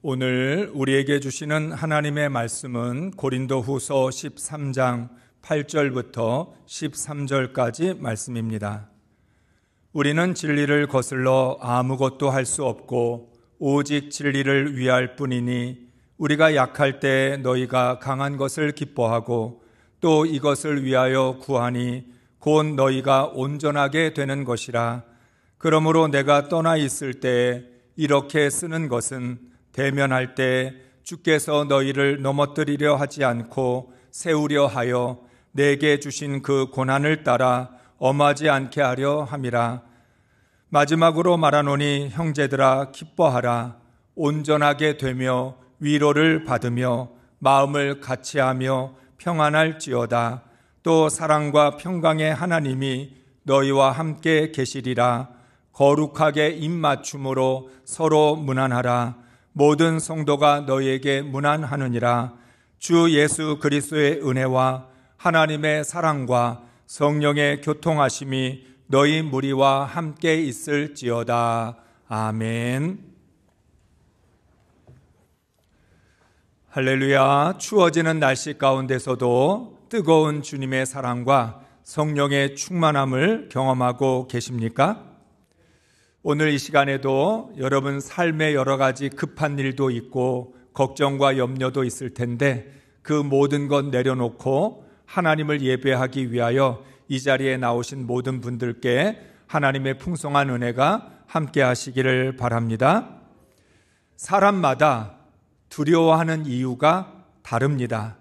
오늘 우리에게 주시는 하나님의 말씀은 고린도후서 13장 8절부터 13절까지 말씀입니다. 우리는 진리를 거슬러 아무것도 할 수 없고 오직 진리를 위할 뿐이니 우리가 약할 때 너희가 강한 것을 기뻐하고 또 이것을 위하여 구하니 곧 너희가 온전하게 되는 것이라. 그러므로 내가 떠나 있을 때 이렇게 쓰는 것은 대면할 때 주께서 너희를 넘어뜨리려 하지 않고 세우려 하여 내게 주신 그 고난을 따라 엄하지 않게 하려 함이라. 마지막으로 말하노니 형제들아 기뻐하라. 온전하게 되며 위로를 받으며 마음을 같이하며 평안할지어다. 또 사랑과 평강의 하나님이 너희와 함께 계시리라. 거룩하게 입맞춤으로 서로 문안하라. 모든 성도가 너희에게 문안하느니라. 주 예수 그리스도의 은혜와 하나님의 사랑과 성령의 교통하심이 너희 무리와 함께 있을지어다. 아멘. 할렐루야. 추워지는 날씨 가운데서도 뜨거운 주님의 사랑과 성령의 충만함을 경험하고 계십니까? 오늘 이 시간에도 여러분 삶에 여러 가지 급한 일도 있고 걱정과 염려도 있을 텐데 그 모든 것 내려놓고 하나님을 예배하기 위하여 이 자리에 나오신 모든 분들께 하나님의 풍성한 은혜가 함께 하시기를 바랍니다. 사람마다 두려워하는 이유가 다릅니다.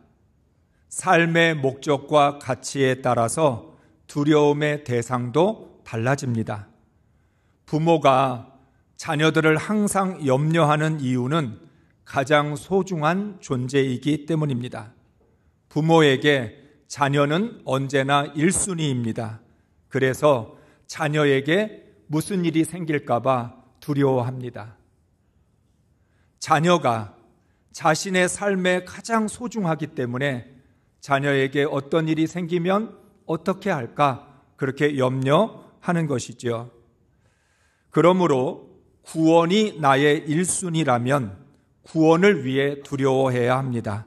삶의 목적과 가치에 따라서 두려움의 대상도 달라집니다. 부모가 자녀들을 항상 염려하는 이유는 가장 소중한 존재이기 때문입니다. 부모에게 자녀는 언제나 1순위입니다. 그래서 자녀에게 무슨 일이 생길까 봐 두려워합니다. 자녀가 자신의 삶에 가장 소중하기 때문에 자녀에게 어떤 일이 생기면 어떻게 할까 그렇게 염려하는 것이죠. 그러므로 구원이 나의 1순위라면 구원을 위해 두려워해야 합니다.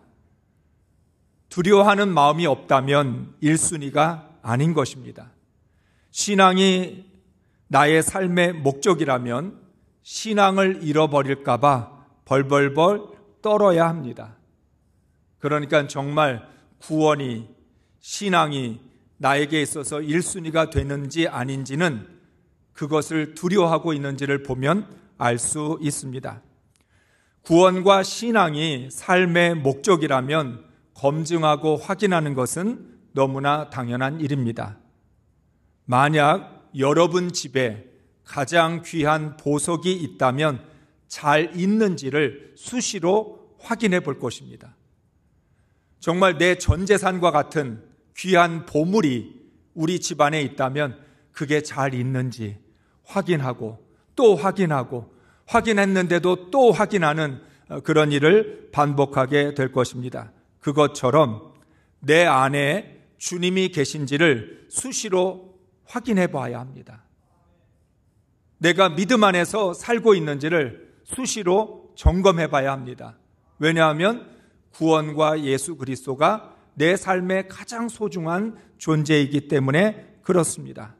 두려워하는 마음이 없다면 1순위가 아닌 것입니다. 신앙이 나의 삶의 목적이라면 신앙을 잃어버릴까 봐 벌벌벌 떨어야 합니다. 그러니까 정말 구원이, 신앙이 나에게 있어서 1순위가 되는지 아닌지는 그것을 두려워하고 있는지를 보면 알 수 있습니다. 구원과 신앙이 삶의 목적이라면 검증하고 확인하는 것은 너무나 당연한 일입니다. 만약 여러분 집에 가장 귀한 보석이 있다면 잘 있는지를 수시로 확인해 볼 것입니다. 정말 내 전 재산과 같은 귀한 보물이 우리 집안에 있다면 그게 잘 있는지 확인하고 또 확인하고 확인했는데도 또 확인하는 그런 일을 반복하게 될 것입니다. 그것처럼 내 안에 주님이 계신지를 수시로 확인해 봐야 합니다. 내가 믿음 안에서 살고 있는지를 수시로 점검해 봐야 합니다. 왜냐하면 구원과 예수 그리스도가 내 삶의 가장 소중한 존재이기 때문에 그렇습니다.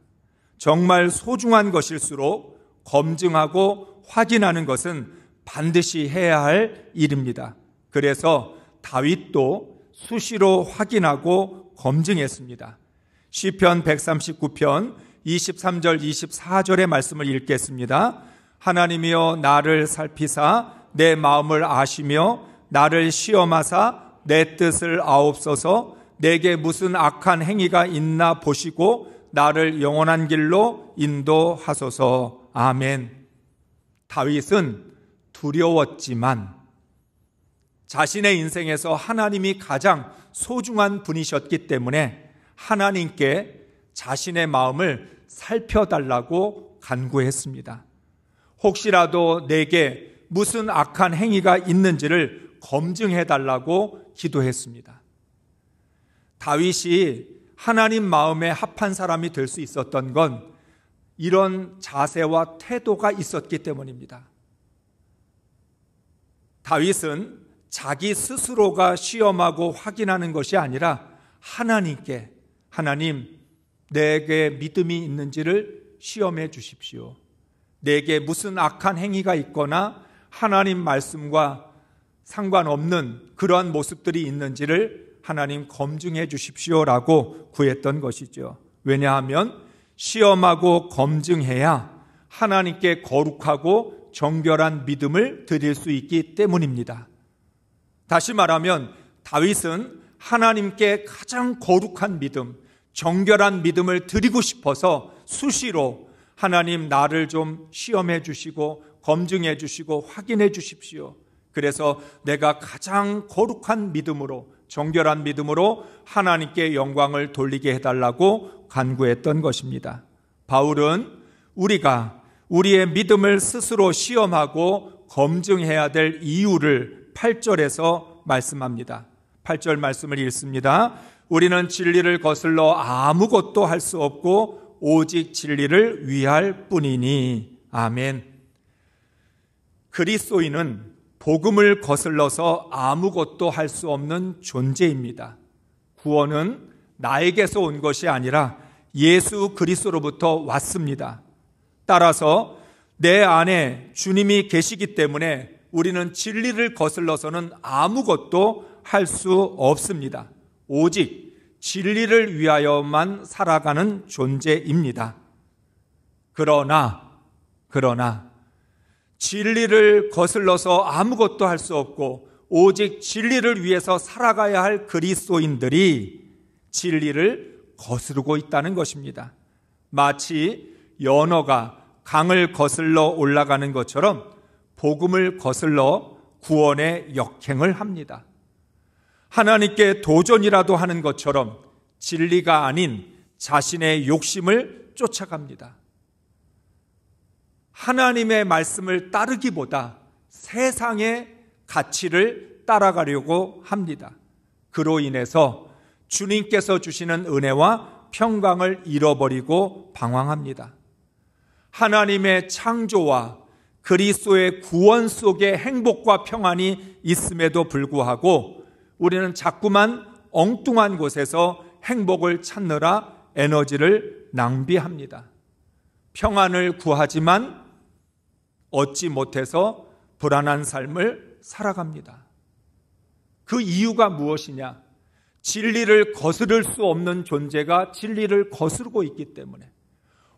정말 소중한 것일수록 검증하고 확인하는 것은 반드시 해야 할 일입니다. 그래서 다윗도 수시로 확인하고 검증했습니다. 시편 139편 23절 24절의 말씀을 읽겠습니다. 하나님이여 나를 살피사 내 마음을 아시며 나를 시험하사 내 뜻을 아옵소서. 내게 무슨 악한 행위가 있나 보시고 나를 영원한 길로 인도하소서. 아멘. 다윗은 두려웠지만 자신의 인생에서 하나님이 가장 소중한 분이셨기 때문에 하나님께 자신의 마음을 살펴달라고 간구했습니다. 혹시라도 내게 무슨 악한 행위가 있는지를 검증해달라고 기도했습니다. 다윗이 하나님 마음에 합한 사람이 될 수 있었던 건 이런 자세와 태도가 있었기 때문입니다. 다윗은 자기 스스로가 시험하고 확인하는 것이 아니라 하나님께, 하나님, 내게 믿음이 있는지를 시험해 주십시오. 내게 무슨 악한 행위가 있거나 하나님 말씀과 상관없는 그러한 모습들이 있는지를 하나님 검증해 주십시오라고 구했던 것이죠. 왜냐하면 시험하고 검증해야 하나님께 거룩하고 정결한 믿음을 드릴 수 있기 때문입니다. 다시 말하면 다윗은 하나님께 가장 거룩한 믿음, 정결한 믿음을 드리고 싶어서 수시로 하나님, 나를 좀 시험해 주시고 검증해 주시고 확인해 주십시오. 그래서 내가 가장 거룩한 믿음으로, 정결한 믿음으로 하나님께 영광을 돌리게 해달라고 간구했던 것입니다. 바울은 우리가 우리의 믿음을 스스로 시험하고 검증해야 될 이유를 8절에서 말씀합니다. 8절 말씀을 읽습니다. 우리는 진리를 거슬러 아무것도 할 수 없고 오직 진리를 위할 뿐이니. 아멘. 그리스도인은 복음을 거슬러서 아무것도 할 수 없는 존재입니다. 구원은 나에게서 온 것이 아니라 예수 그리스도로부터 왔습니다. 따라서 내 안에 주님이 계시기 때문에 우리는 진리를 거슬러서는 아무것도 할 수 없습니다. 오직 진리를 위하여만 살아가는 존재입니다. 그러나 진리를 거슬러서 아무것도 할 수 없고 오직 진리를 위해서 살아가야 할 그리스도인들이 진리를 거스르고 있다는 것입니다. 마치 연어가 강을 거슬러 올라가는 것처럼 복음을 거슬러 구원의 역행을 합니다. 하나님께 도전이라도 하는 것처럼 진리가 아닌 자신의 욕심을 쫓아갑니다. 하나님의 말씀을 따르기보다 세상의 가치를 따라가려고 합니다. 그로 인해서 주님께서 주시는 은혜와 평강을 잃어버리고 방황합니다. 하나님의 창조와 그리스도의 구원 속에 행복과 평안이 있음에도 불구하고 우리는 자꾸만 엉뚱한 곳에서 행복을 찾느라 에너지를 낭비합니다. 평안을 구하지만 얻지 못해서 불안한 삶을 살아갑니다. 그 이유가 무엇이냐? 진리를 거스를 수 없는 존재가 진리를 거스르고 있기 때문에,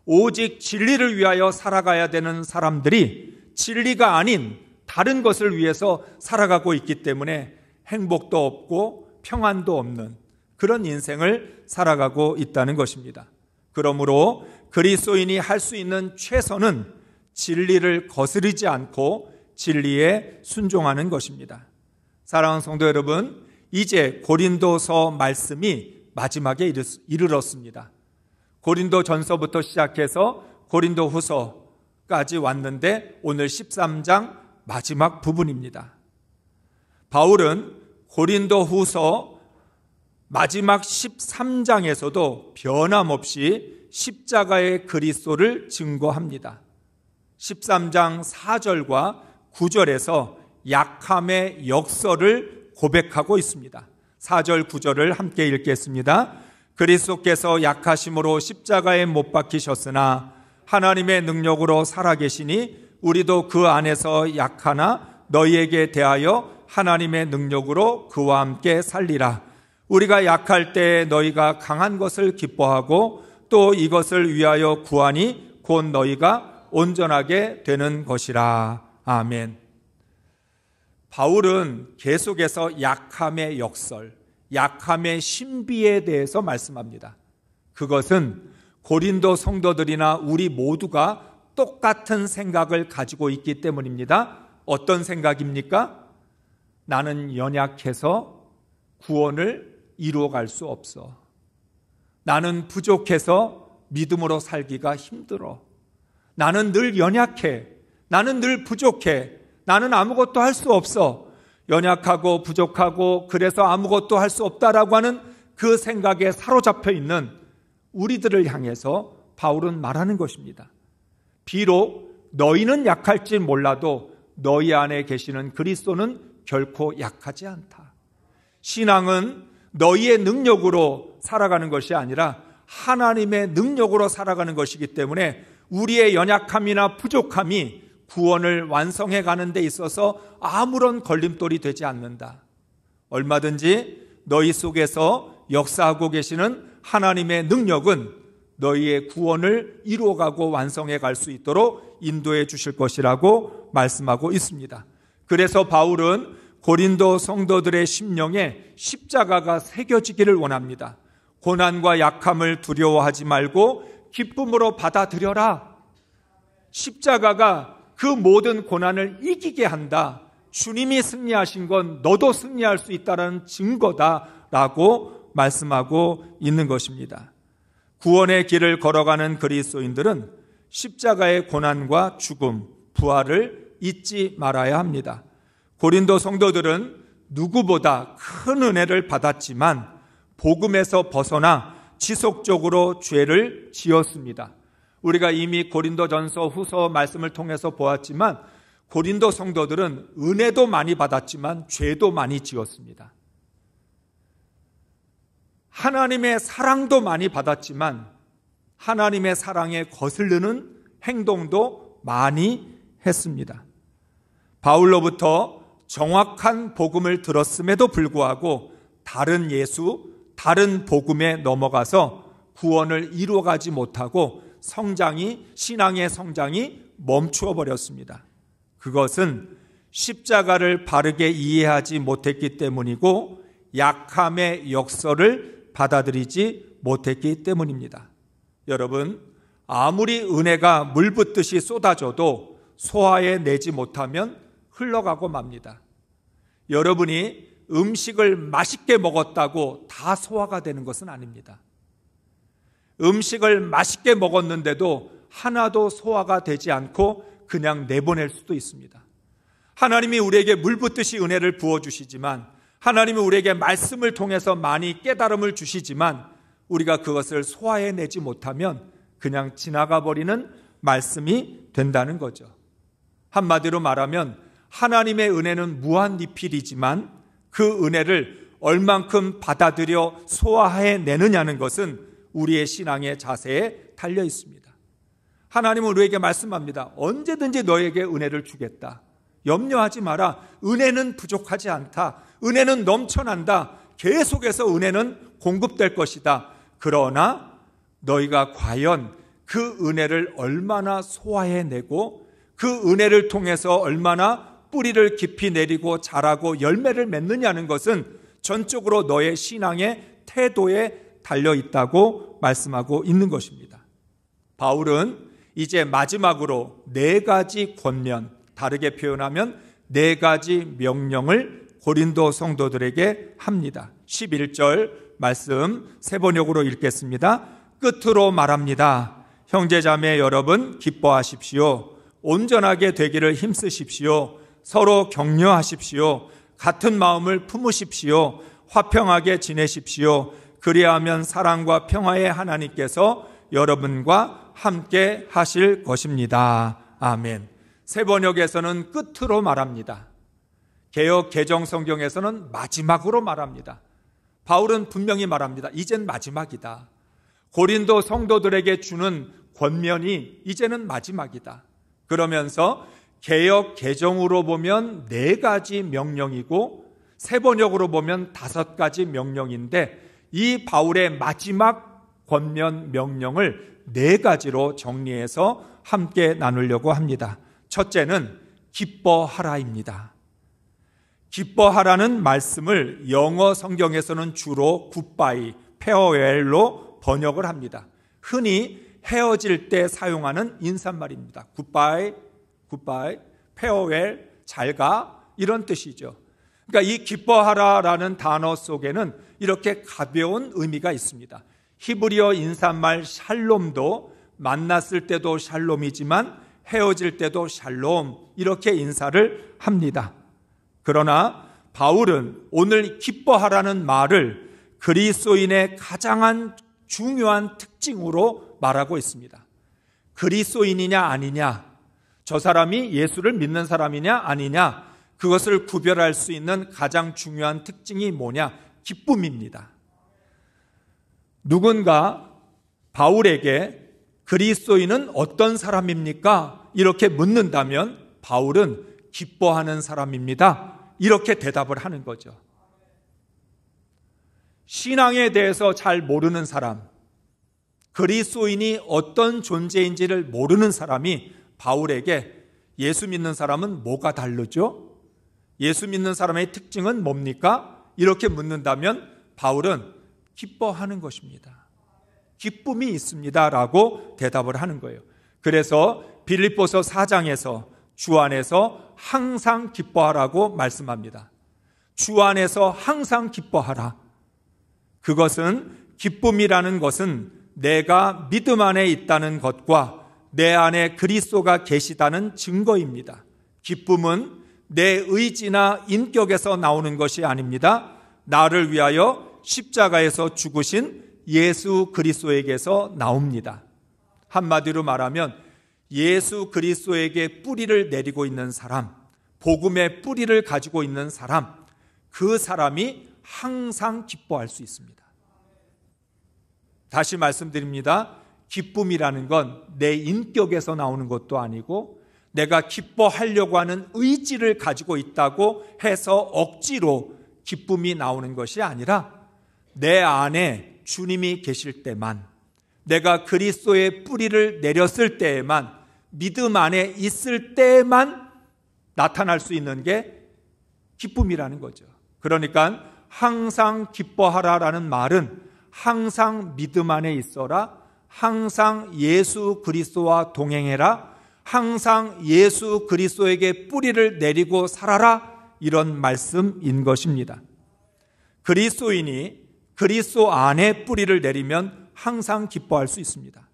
오직 진리를 위하여 살아가야 되는 사람들이 진리가 아닌 다른 것을 위해서 살아가고 있기 때문에 행복도 없고 평안도 없는 그런 인생을 살아가고 있다는 것입니다. 그러므로 그리스도인이 할 수 있는 최선은 진리를 거스르지 않고 진리에 순종하는 것입니다. 사랑하는 성도 여러분, 이제 고린도서 말씀이 마지막에 이르렀습니다. 고린도 전서부터 시작해서 고린도 후서까지 왔는데 오늘 13장 마지막 부분입니다. 바울은 고린도 후서 마지막 13장에서도 변함없이 십자가의 그리스도를 증거합니다. 13장 4절과 9절에서 약함의 역설을 고백하고 있습니다. 4절 9절을 함께 읽겠습니다. 그리스도께서 약하심으로 십자가에 못 박히셨으나 하나님의 능력으로 살아계시니 우리도 그 안에서 약하나 너희에게 대하여 하나님의 능력으로 그와 함께 살리라. 우리가 약할 때 너희가 강한 것을 기뻐하고 또 이것을 위하여 구하니 곧 너희가 온전하게 되는 것이라. 아멘. 바울은 계속해서 약함의 역설, 약함의 신비에 대해서 말씀합니다. 그것은 고린도 성도들이나 우리 모두가 똑같은 생각을 가지고 있기 때문입니다. 어떤 생각입니까? 나는 연약해서 구원을 이루어갈 수 없어. 나는 부족해서 믿음으로 살기가 힘들어. 나는 늘 연약해. 나는 늘 부족해. 나는 아무것도 할 수 없어. 연약하고 부족하고 그래서 아무것도 할 수 없다라고 하는 그 생각에 사로잡혀 있는 우리들을 향해서 바울은 말하는 것입니다. 비록 너희는 약할지 몰라도 너희 안에 계시는 그리스도는 결코 약하지 않다. 신앙은 너희의 능력으로 살아가는 것이 아니라 하나님의 능력으로 살아가는 것이기 때문에 우리의 연약함이나 부족함이 구원을 완성해 가는 데 있어서 아무런 걸림돌이 되지 않는다. 얼마든지 너희 속에서 역사하고 계시는 하나님의 능력은 너희의 구원을 이루어가고 완성해 갈 수 있도록 인도해 주실 것이라고 말씀하고 있습니다. 그래서 바울은 고린도 성도들의 심령에 십자가가 새겨지기를 원합니다. 고난과 약함을 두려워하지 말고 기쁨으로 받아들여라. 십자가가 그 모든 고난을 이기게 한다. 주님이 승리하신 건 너도 승리할 수 있다는 증거다라고 말씀하고 있는 것입니다. 구원의 길을 걸어가는 그리스도인들은 십자가의 고난과 죽음, 부활을 잊지 말아야 합니다. 고린도 성도들은 누구보다 큰 은혜를 받았지만 복음에서 벗어나 지속적으로 죄를 지었습니다. 우리가 이미 고린도전서 후서 말씀을 통해서 보았지만 고린도 성도들은 은혜도 많이 받았지만 죄도 많이 지었습니다. 하나님의 사랑도 많이 받았지만 하나님의 사랑에 거스르는 행동도 많이 했습니다. 바울로부터 정확한 복음을 들었음에도 불구하고 다른 예수, 다른 복음에 넘어가서 구원을 이루어가지 못하고 신앙의 성장이 멈추어 버렸습니다. 그것은 십자가를 바르게 이해하지 못했기 때문이고 약함의 역설을 받아들이지 못했기 때문입니다. 여러분, 아무리 은혜가 물 붓듯이 쏟아져도 소화해내지 못하면 흘러가고 맙니다. 여러분이 음식을 맛있게 먹었다고 다 소화가 되는 것은 아닙니다. 음식을 맛있게 먹었는데도 하나도 소화가 되지 않고 그냥 내보낼 수도 있습니다. 하나님이 우리에게 물 붓듯이 은혜를 부어주시지만, 하나님이 우리에게 말씀을 통해서 많이 깨달음을 주시지만 우리가 그것을 소화해내지 못하면 그냥 지나가 버리는 말씀이 된다는 거죠. 한마디로 말하면 하나님의 은혜는 무한리필이지만 그 은혜를 얼만큼 받아들여 소화해내느냐는 것은 우리의 신앙의 자세에 달려 있습니다. 하나님은 우리에게 말씀합니다. 언제든지 너에게 은혜를 주겠다. 염려하지 마라. 은혜는 부족하지 않다. 은혜는 넘쳐난다. 계속해서 은혜는 공급될 것이다. 그러나 너희가 과연 그 은혜를 얼마나 소화해내고 그 은혜를 통해서 얼마나 뿌리를 깊이 내리고 자라고 열매를 맺느냐는 것은 전적으로 너의 신앙의 태도에 달려 있다고 말씀하고 있는 것입니다. 바울은 이제 마지막으로 4가지 권면, 다르게 표현하면 4가지 명령을 고린도 성도들에게 합니다. 11절 말씀 세 번역으로 읽겠습니다. 끝으로 말합니다. 형제자매 여러분 기뻐하십시오. 온전하게 되기를 힘쓰십시오. 서로 격려하십시오. 같은 마음을 품으십시오. 화평하게 지내십시오. 그리하면 사랑과 평화의 하나님께서 여러분과 함께 하실 것입니다. 아멘. 세 번역에서는 끝으로 말합니다. 개역 개정 성경에서는 마지막으로 말합니다. 바울은 분명히 말합니다. 이젠 마지막이다. 고린도 성도들에게 주는 권면이 이제는 마지막이다. 그러면서 개역 개정으로 보면 4가지 명령이고 세 번역으로 보면 5가지 명령인데 이 바울의 마지막 권면 명령을 4가지로 정리해서 함께 나누려고 합니다. 첫째는 기뻐하라입니다. 기뻐하라는 말씀을 영어 성경에서는 주로 굿바이, 페어웰로 번역을 합니다. 흔히 헤어질 때 사용하는 인사말입니다. 굿바이, 페어웰, 잘가 이런 뜻이죠. 그러니까 이 기뻐하라라는 단어 속에는 이렇게 가벼운 의미가 있습니다. 히브리어 인사말 샬롬도 만났을 때도 샬롬이지만 헤어질 때도 샬롬 이렇게 인사를 합니다. 그러나 바울은 오늘 기뻐하라는 말을 그리스도인의 가장 중요한 특징으로 말하고 있습니다. 그리스도인이냐 아니냐, 저 사람이 예수를 믿는 사람이냐 아니냐, 그것을 구별할 수 있는 가장 중요한 특징이 뭐냐? 기쁨입니다. 누군가 바울에게 그리스도인은 어떤 사람입니까? 이렇게 묻는다면 바울은 기뻐하는 사람입니다. 이렇게 대답을 하는 거죠. 신앙에 대해서 잘 모르는 사람, 그리스도인이 어떤 존재인지를 모르는 사람이 바울에게 예수 믿는 사람은 뭐가 다르죠? 예수 믿는 사람의 특징은 뭡니까? 이렇게 묻는다면 바울은 기뻐하는 것입니다. 기쁨이 있습니다 라고 대답을 하는 거예요. 그래서 빌립보서 4장에서 주 안에서 항상 기뻐하라고 말씀합니다. 주 안에서 항상 기뻐하라. 그것은, 기쁨이라는 것은 내가 믿음 안에 있다는 것과 내 안에 그리스도가 계시다는 증거입니다. 기쁨은 내 의지나 인격에서 나오는 것이 아닙니다. 나를 위하여 십자가에서 죽으신 예수 그리스도에게서 나옵니다. 한마디로 말하면 예수 그리스도에게 뿌리를 내리고 있는 사람, 복음의 뿌리를 가지고 있는 사람, 그 사람이 항상 기뻐할 수 있습니다. 다시 말씀드립니다. 기쁨이라는 건 내 인격에서 나오는 것도 아니고 내가 기뻐하려고 하는 의지를 가지고 있다고 해서 억지로 기쁨이 나오는 것이 아니라 내 안에 주님이 계실 때만, 내가 그리스도의 뿌리를 내렸을 때에만, 믿음 안에 있을 때만 나타날 수 있는 게 기쁨이라는 거죠. 그러니까 항상 기뻐하라라는 말은 항상 믿음 안에 있어라, 항상 예수 그리스도와 동행해라, 항상 예수 그리스도에게 뿌리를 내리고 살아라, 이런 말씀인 것입니다. 그리스도인이 그리스도 안에 뿌리를 내리면 항상 기뻐할 수 있습니다.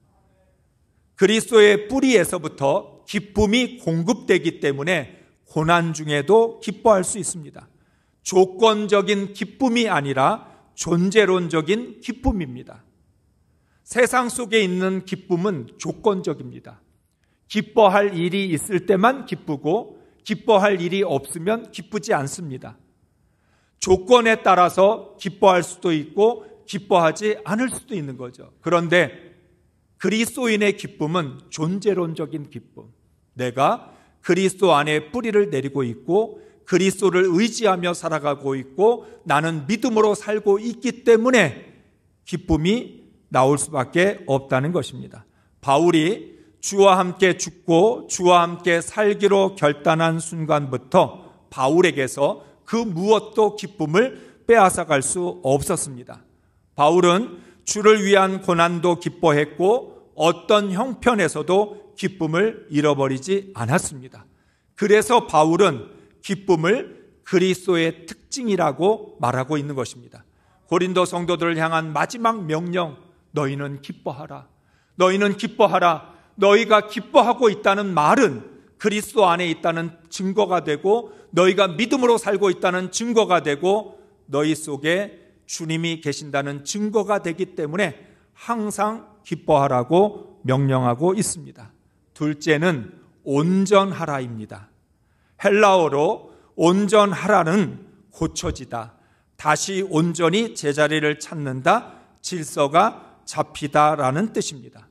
그리스도의 뿌리에서부터 기쁨이 공급되기 때문에 고난 중에도 기뻐할 수 있습니다. 조건적인 기쁨이 아니라 존재론적인 기쁨입니다. 세상 속에 있는 기쁨은 조건적입니다. 기뻐할 일이 있을 때만 기쁘고 기뻐할 일이 없으면 기쁘지 않습니다. 조건에 따라서 기뻐할 수도 있고 기뻐하지 않을 수도 있는 거죠. 그런데 그리스도인의 기쁨은 존재론적인 기쁨. 내가 그리스도 안에 뿌리를 내리고 있고 그리스도를 의지하며 살아가고 있고 나는 믿음으로 살고 있기 때문에 기쁨이 나올 수밖에 없다는 것입니다. 바울이 주와 함께 죽고 주와 함께 살기로 결단한 순간부터 바울에게서 그 무엇도 기쁨을 빼앗아갈 수 없었습니다. 바울은 주를 위한 고난도 기뻐했고 어떤 형편에서도 기쁨을 잃어버리지 않았습니다. 그래서 바울은 기쁨을 그리스도의 특징이라고 말하고 있는 것입니다. 고린도 성도들을 향한 마지막 명령, 너희는 기뻐하라. 너희는 기뻐하라. 너희가 기뻐하고 있다는 말은 그리스도 안에 있다는 증거가 되고 너희가 믿음으로 살고 있다는 증거가 되고 너희 속에 주님이 계신다는 증거가 되기 때문에 항상 기뻐하라고 명령하고 있습니다. 둘째는 온전하라입니다. 헬라어로 온전하라는 고쳐지다, 다시 온전히 제자리를 찾는다, 질서가 잡히다라는 뜻입니다.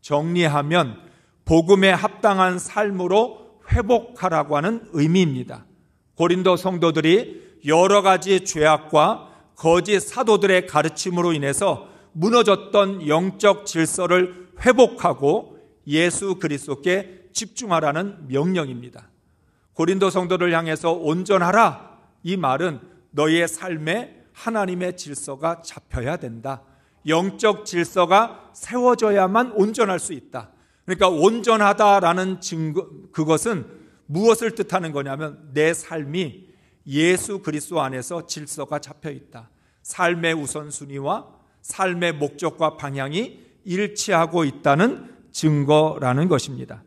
정리하면 복음에 합당한 삶으로 회복하라고 하는 의미입니다. 고린도 성도들이 여러 가지 죄악과 거짓 사도들의 가르침으로 인해서 무너졌던 영적 질서를 회복하고 예수 그리스도께 집중하라는 명령입니다. 고린도 성도를 향해서 온전하라, 이 말은 너희의 삶에 하나님의 질서가 잡혀야 된다. 영적 질서가 세워져야만 온전할 수 있다. 그러니까 온전하다라는 증거, 그것은 무엇을 뜻하는 거냐면 내 삶이 예수 그리스도 안에서 질서가 잡혀 있다. 삶의 우선순위와 삶의 목적과 방향이 일치하고 있다는 증거라는 것입니다.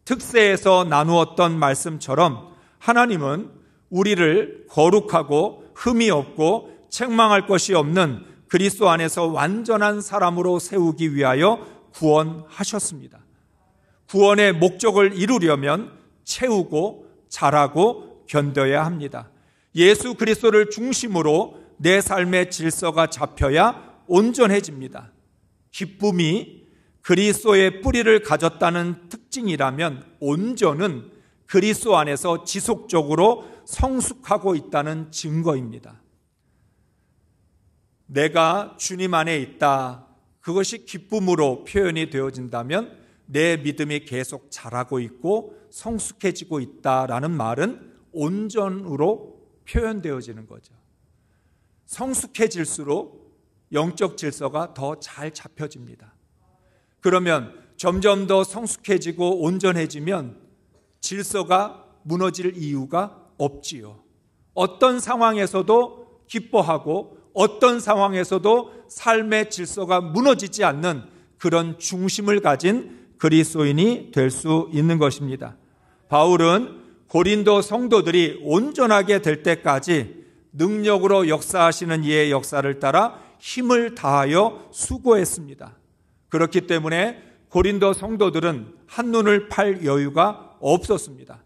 특세에서 나누었던 말씀처럼 하나님은 우리를 거룩하고 흠이 없고 책망할 것이 없는 그리스도 안에서 완전한 사람으로 세우기 위하여 구원하셨습니다. 구원의 목적을 이루려면 채우고 잘하고 견뎌야 합니다. 예수 그리스도를 중심으로 내 삶의 질서가 잡혀야 온전해집니다. 기쁨이 그리스도의 뿌리를 가졌다는 특징이라면 온전은 그리스도 안에서 지속적으로 성숙하고 있다는 증거입니다. 내가 주님 안에 있다, 그것이 기쁨으로 표현이 되어진다면 내 믿음이 계속 자라고 있고 성숙해지고 있다라는 말은 온전으로 표현되어지는 거죠. 성숙해질수록 영적 질서가 더 잘 잡혀집니다. 그러면 점점 더 성숙해지고 온전해지면 질서가 무너질 이유가 없지요. 어떤 상황에서도 기뻐하고 어떤 상황에서도 삶의 질서가 무너지지 않는 그런 중심을 가진 그리스도인이 될 수 있는 것입니다. 바울은 고린도 성도들이 온전하게 될 때까지 능력으로 역사하시는 이의 역사를 따라 힘을 다하여 수고했습니다. 그렇기 때문에 고린도 성도들은 한눈을 팔 여유가 없었습니다.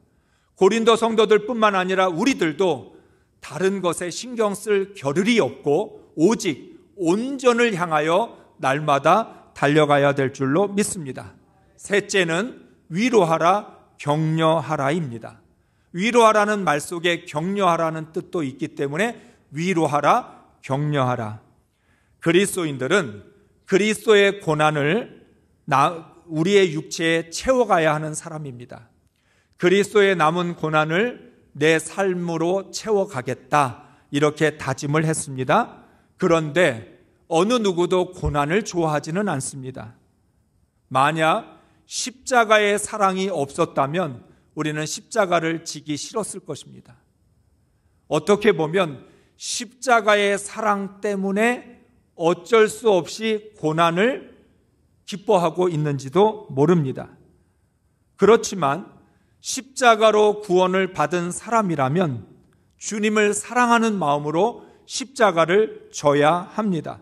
고린도 성도들뿐만 아니라 우리들도 다른 것에 신경 쓸 겨를이 없고 오직 온전을 향하여 날마다 달려가야 될 줄로 믿습니다. 셋째는 위로하라, 격려하라입니다. 위로하라는 말 속에 격려하라는 뜻도 있기 때문에 위로하라, 격려하라. 그리스도인들은 그리스도의 고난을 우리의 육체에 채워가야 하는 사람입니다. 그리스도의 남은 고난을 내 삶으로 채워가겠다, 이렇게 다짐을 했습니다. 그런데 어느 누구도 고난을 좋아하지는 않습니다. 만약 십자가의 사랑이 없었다면 우리는 십자가를 지기 싫었을 것입니다. 어떻게 보면 십자가의 사랑 때문에 어쩔 수 없이 고난을 기뻐하고 있는지도 모릅니다. 그렇지만 십자가로 구원을 받은 사람이라면 주님을 사랑하는 마음으로 십자가를 져야 합니다.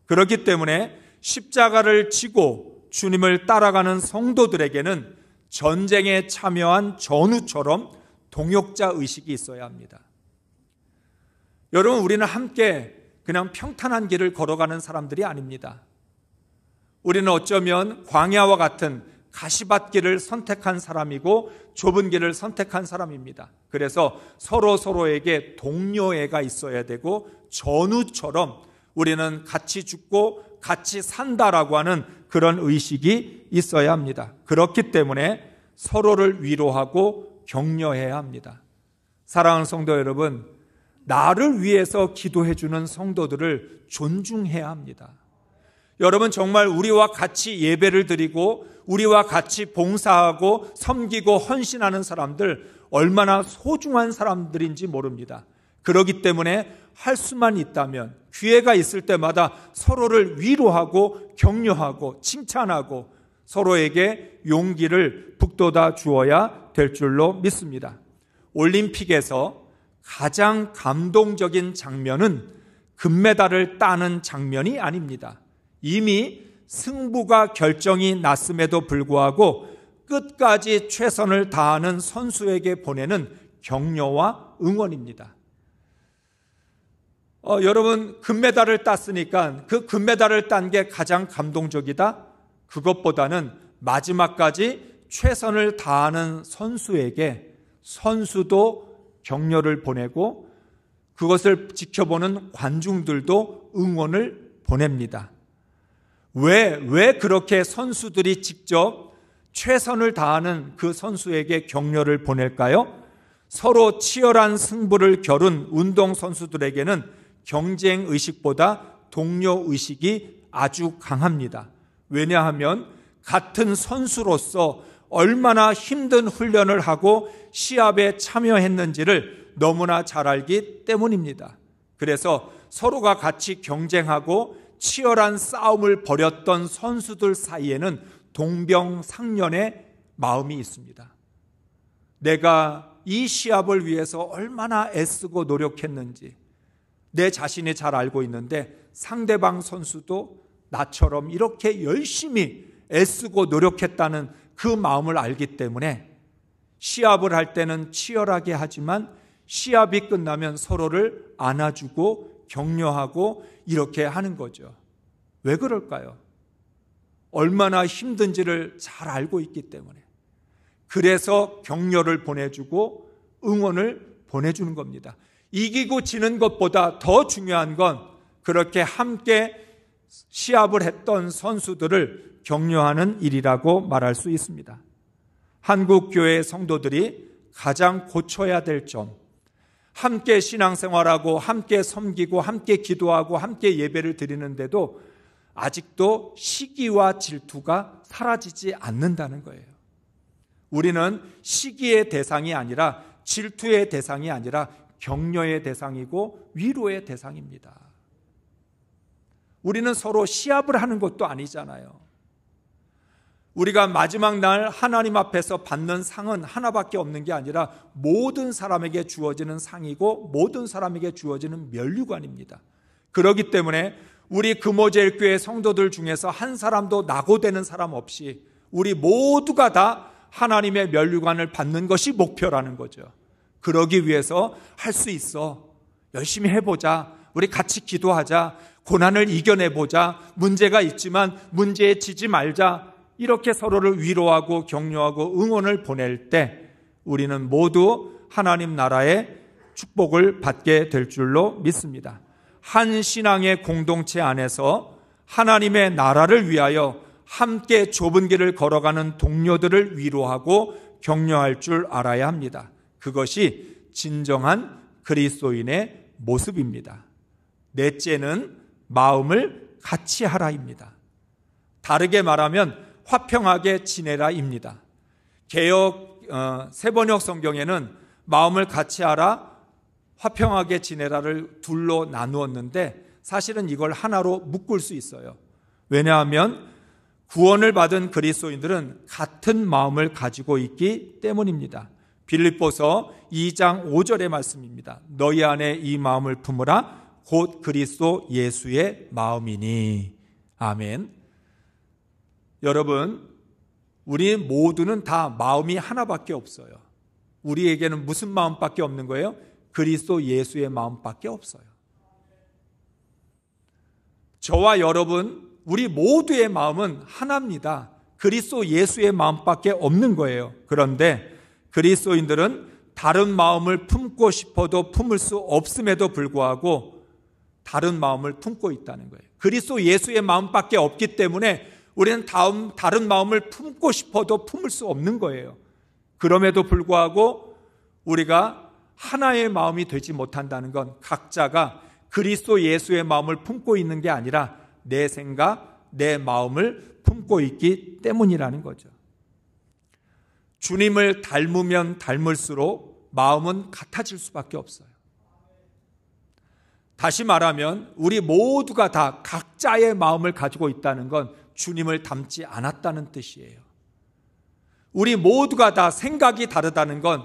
그렇기 때문에 십자가를 지고 주님을 따라가는 성도들에게는 전쟁에 참여한 전우처럼 동역자 의식이 있어야 합니다. 여러분, 우리는 함께 그냥 평탄한 길을 걸어가는 사람들이 아닙니다. 우리는 어쩌면 광야와 같은 가시밭길을 선택한 사람이고 좁은 길을 선택한 사람입니다. 그래서 서로에게 동료애가 있어야 되고 전우처럼 우리는 같이 죽고 같이 산다라고 하는 그런 의식이 있어야 합니다. 그렇기 때문에 서로를 위로하고 격려해야 합니다. 사랑하는 성도 여러분, 나를 위해서 기도해 주는 성도들을 존중해야 합니다. 여러분, 정말 우리와 같이 예배를 드리고 우리와 같이 봉사하고 섬기고 헌신하는 사람들 얼마나 소중한 사람들인지 모릅니다. 그렇기 때문에 할 수만 있다면 기회가 있을 때마다 서로를 위로하고 격려하고 칭찬하고 서로에게 용기를 북돋아 주어야 될 줄로 믿습니다. 올림픽에서 가장 감동적인 장면은 금메달을 따는 장면이 아닙니다. 이미 승부가 결정이 났음에도 불구하고 끝까지 최선을 다하는 선수에게 보내는 격려와 응원입니다. 여러분, 금메달을 땄으니까 그 금메달을 딴 게 가장 감동적이다? 그것보다는 마지막까지 최선을 다하는 선수에게 선수도 격려를 보내고 그것을 지켜보는 관중들도 응원을 보냅니다. 왜 그렇게 선수들이 직접 최선을 다하는 그 선수에게 격려를 보낼까요? 서로 치열한 승부를 겨룬 운동선수들에게는 경쟁의식보다 동료의식이 아주 강합니다. 왜냐하면 같은 선수로서 얼마나 힘든 훈련을 하고 시합에 참여했는지를 너무나 잘 알기 때문입니다. 그래서 서로가 같이 경쟁하고 치열한 싸움을 벌였던 선수들 사이에는 동병상련의 마음이 있습니다. 내가 이 시합을 위해서 얼마나 애쓰고 노력했는지 내 자신이 잘 알고 있는데 상대방 선수도 나처럼 이렇게 열심히 애쓰고 노력했다는 그 마음을 알기 때문에 시합을 할 때는 치열하게 하지만 시합이 끝나면 서로를 안아주고 격려하고 이렇게 하는 거죠. 왜 그럴까요? 얼마나 힘든지를 잘 알고 있기 때문에. 그래서 격려를 보내주고 응원을 보내주는 겁니다. 이기고 지는 것보다 더 중요한 건 그렇게 함께 시합을 했던 선수들을 격려하는 일이라고 말할 수 있습니다. 한국 교회 성도들이 가장 고쳐야 될 점, 함께 신앙생활하고 함께 섬기고 함께 기도하고 함께 예배를 드리는데도 아직도 시기와 질투가 사라지지 않는다는 거예요. 우리는 시기의 대상이 아니라 질투의 대상이 아니라 격려의 대상이고 위로의 대상입니다. 우리는 서로 시합을 하는 것도 아니잖아요. 우리가 마지막 날 하나님 앞에서 받는 상은 하나밖에 없는 게 아니라 모든 사람에게 주어지는 상이고 모든 사람에게 주어지는 면류관입니다. 그렇기 때문에 우리 금오제일교회 성도들 중에서 한 사람도 낙오되는 사람 없이 우리 모두가 다 하나님의 면류관을 받는 것이 목표라는 거죠. 그러기 위해서 할 수 있어. 열심히 해보자. 우리 같이 기도하자. 고난을 이겨내보자. 문제가 있지만 문제에 지지 말자. 이렇게 서로를 위로하고 격려하고 응원을 보낼 때 우리는 모두 하나님 나라의 축복을 받게 될 줄로 믿습니다. 한 신앙의 공동체 안에서 하나님의 나라를 위하여 함께 좁은 길을 걸어가는 동료들을 위로하고 격려할 줄 알아야 합니다. 그것이 진정한 그리스도인의 모습입니다. 넷째는 마음을 같이 하라입니다. 다르게 말하면 화평하게 지내라입니다. 개역 세번역 성경에는 마음을 같이 하라, 화평하게 지내라를 둘로 나누었는데 사실은 이걸 하나로 묶을 수 있어요. 왜냐하면 구원을 받은 그리스도인들은 같은 마음을 가지고 있기 때문입니다. 빌립보서 2장 5절의 말씀입니다. 너희 안에 이 마음을 품으라 곧 그리스도 예수의 마음이니. 아멘. 여러분, 우리 모두는 다 마음이 하나밖에 없어요. 우리에게는 무슨 마음밖에 없는 거예요? 그리스도 예수의 마음밖에 없어요. 저와 여러분, 우리 모두의 마음은 하나입니다. 그리스도 예수의 마음밖에 없는 거예요. 그런데 그리스도인들은 다른 마음을 품고 싶어도 품을 수 없음에도 불구하고 다른 마음을 품고 있다는 거예요. 그리스도 예수의 마음밖에 없기 때문에 우리는 다른 마음을 품고 싶어도 품을 수 없는 거예요. 그럼에도 불구하고 우리가 하나의 마음이 되지 못한다는 건 각자가 그리스도 예수의 마음을 품고 있는 게 아니라 내 생각, 내 마음을 품고 있기 때문이라는 거죠. 주님을 닮으면 닮을수록 마음은 같아질 수밖에 없어요. 다시 말하면 우리 모두가 다 각자의 마음을 가지고 있다는 건 주님을 닮지 않았다는 뜻이에요. 우리 모두가 다 생각이 다르다는 건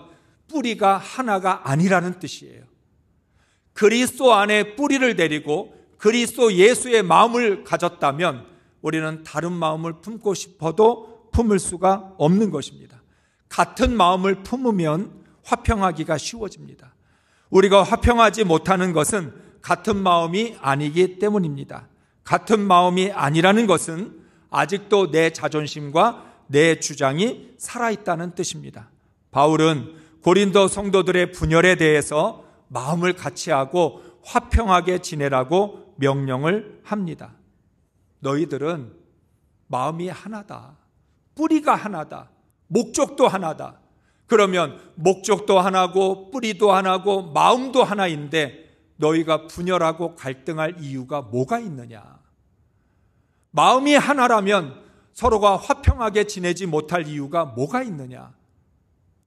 뿌리가 하나가 아니라는 뜻이에요. 그리스도 안에 뿌리를 내리고 그리스도 예수의 마음을 가졌다면 우리는 다른 마음을 품고 싶어도 품을 수가 없는 것입니다. 같은 마음을 품으면 화평하기가 쉬워집니다. 우리가 화평하지 못하는 것은 같은 마음이 아니기 때문입니다. 같은 마음이 아니라는 것은 아직도 내 자존심과 내 주장이 살아있다는 뜻입니다. 바울은 고린도 성도들의 분열에 대해서 마음을 같이 하고 화평하게 지내라고 명령을 합니다. 너희들은 마음이 하나다. 뿌리가 하나다. 목적도 하나다. 그러면 목적도 하나고 뿌리도 하나고 마음도 하나인데 너희가 분열하고 갈등할 이유가 뭐가 있느냐? 마음이 하나라면 서로가 화평하게 지내지 못할 이유가 뭐가 있느냐?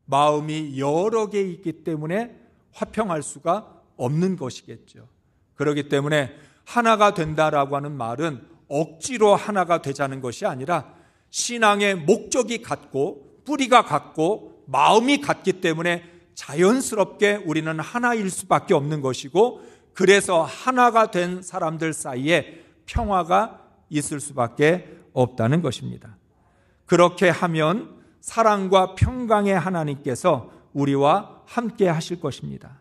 마음이 여러 개 있기 때문에 화평할 수가 없는 것이겠죠. 그렇기 때문에 하나가 된다라고 하는 말은 억지로 하나가 되자는 것이 아니라 신앙의 목적이 같고 뿌리가 같고 마음이 같기 때문에 자연스럽게 우리는 하나일 수밖에 없는 것이고 그래서 하나가 된 사람들 사이에 평화가 있을 수밖에 없다는 것입니다. 그렇게 하면 사랑과 평강의 하나님께서 우리와 함께 하실 것입니다.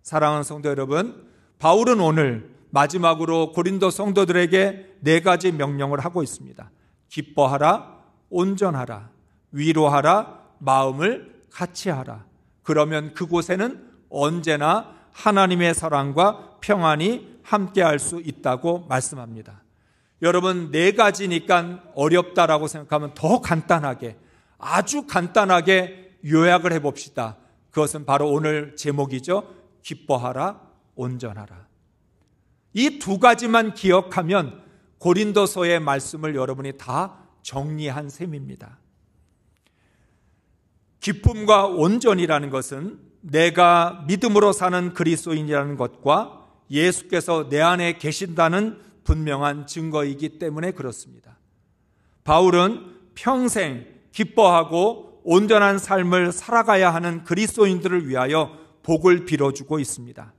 사랑하는 성도 여러분, 바울은 오늘 마지막으로 고린도 성도들에게 4가지 명령을 하고 있습니다. 기뻐하라, 온전하라, 위로하라, 마음을 같이 하라. 그러면 그곳에는 언제나 하나님의 사랑과 평안이 함께할 수 있다고 말씀합니다. 여러분, 4가지니까 어렵다라고 생각하면 더 간단하게, 아주 간단하게 요약을 해봅시다. 그것은 바로 오늘 제목이죠. 기뻐하라, 온전하라. 이 2가지만 기억하면 고린도서의 말씀을 여러분이 다 정리한 셈입니다. 기쁨과 온전이라는 것은 내가 믿음으로 사는 그리스도인이라는 것과 예수께서 내 안에 계신다는 분명한 증거이기 때문에 그렇습니다. 바울은 평생 기뻐하고 온전한 삶을 살아가야 하는 그리스도인들을 위하여 복을 빌어주고 있습니다.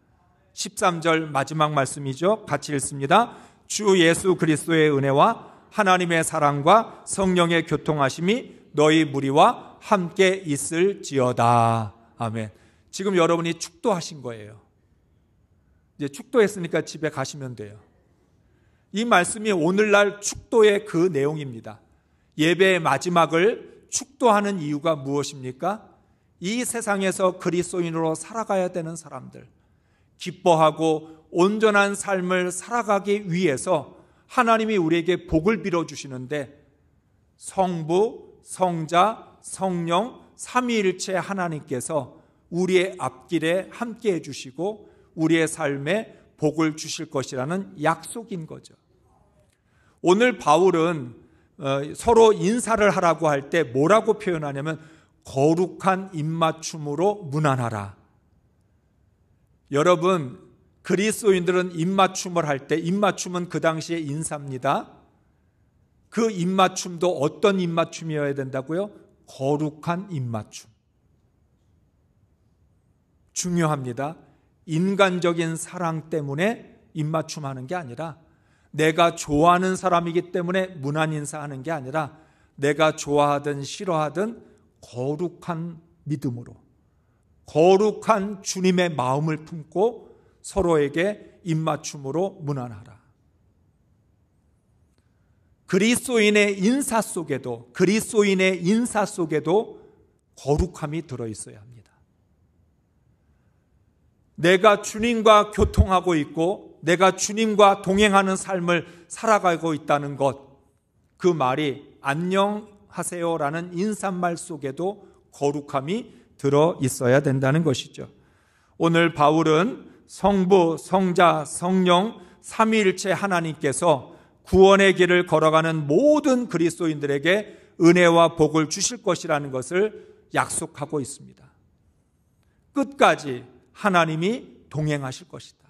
13절 마지막 말씀이죠. 같이 읽습니다. 주 예수 그리스도의 은혜와 하나님의 사랑과 성령의 교통하심이 너희 무리와 함께 있을지어다. 아멘. 지금 여러분이 축도하신 거예요. 이제 축도했으니까 집에 가시면 돼요. 이 말씀이 오늘날 축도의 그 내용입니다. 예배의 마지막을 축도하는 이유가 무엇입니까? 이 세상에서 그리스도인으로 살아가야 되는 사람들, 기뻐하고 온전한 삶을 살아가기 위해서 하나님이 우리에게 복을 빌어주시는데 성부, 성자, 성령, 삼위일체 하나님께서 우리의 앞길에 함께해 주시고 우리의 삶에 복을 주실 것이라는 약속인 거죠. 오늘 바울은 서로 인사를 하라고 할 때 뭐라고 표현하냐면 거룩한 입맞춤으로 문안하라. 여러분, 그리스도인들은 입맞춤을 할 때, 입맞춤은 그 당시의 인사입니다. 그 입맞춤도 어떤 입맞춤이어야 된다고요? 거룩한 입맞춤. 중요합니다. 인간적인 사랑 때문에 입맞춤하는 게 아니라, 내가 좋아하는 사람이기 때문에 문안 인사하는 게 아니라, 내가 좋아하든 싫어하든 거룩한 믿음으로, 거룩한 주님의 마음을 품고 서로에게 입맞춤으로 문안하라. 그리스도인의 인사 속에도 거룩함이 들어있어야 합니다. 내가 주님과 교통하고 있고 내가 주님과 동행하는 삶을 살아가고 있다는 것, 그 말이 안녕하세요라는 인사말 속에도 거룩함이 들어있어야 된다는 것이죠. 오늘 바울은 성부, 성자, 성령, 삼위일체 하나님께서 구원의 길을 걸어가는 모든 그리스도인들에게 은혜와 복을 주실 것이라는 것을 약속하고 있습니다. 끝까지 하나님이 동행하실 것이다.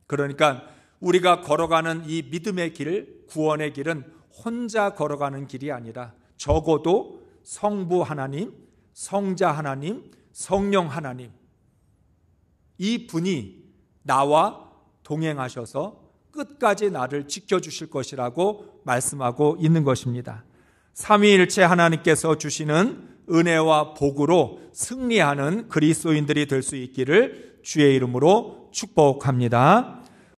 그러니까 우리가 걸어가는 이 믿음의 길, 구원의 길은 혼자 걸어가는 길이 아니라 적어도 성부 하나님, 성자 하나님, 성령 하나님, 이 분이 나와 동행하셔서 끝까지 나를 지켜주실 것이라고 말씀하고 있는 것입니다. 삼위일체 하나님께서 주시는 은혜와 복으로 승리하는 그리스도인들이 될 수 있기를 주의 이름으로 축복합니다.